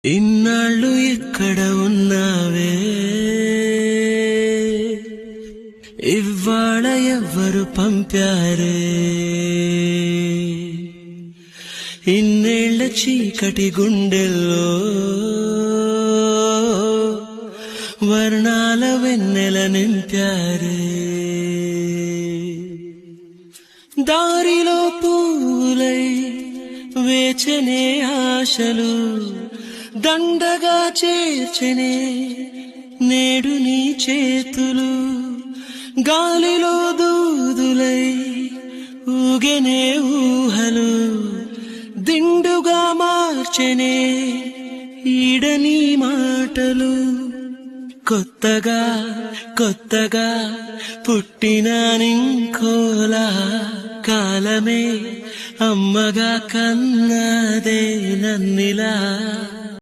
ఇన్నాళ్ళు ఎక్కడ ఉన్నావే, ఇవ్వాళ ఎవ్వరు పంపారే, ఇన్నేళ్ల చీకటి గుండెల్లో వర్ణాల వెన్నెల నింపారే. దారిలో పూలై వేచనే ఆశలు దండగా చేర్చనే నేడు నీ చేతులు, గాలిలో దూదులై ఊగెనే ఊహలు దిండుగా మార్చెనే ఈడని మాటలు. కొత్తగా కొత్తగా పుట్టిన నింకోలా కాలమే అమ్మగా కన్నదే నన్నిలా.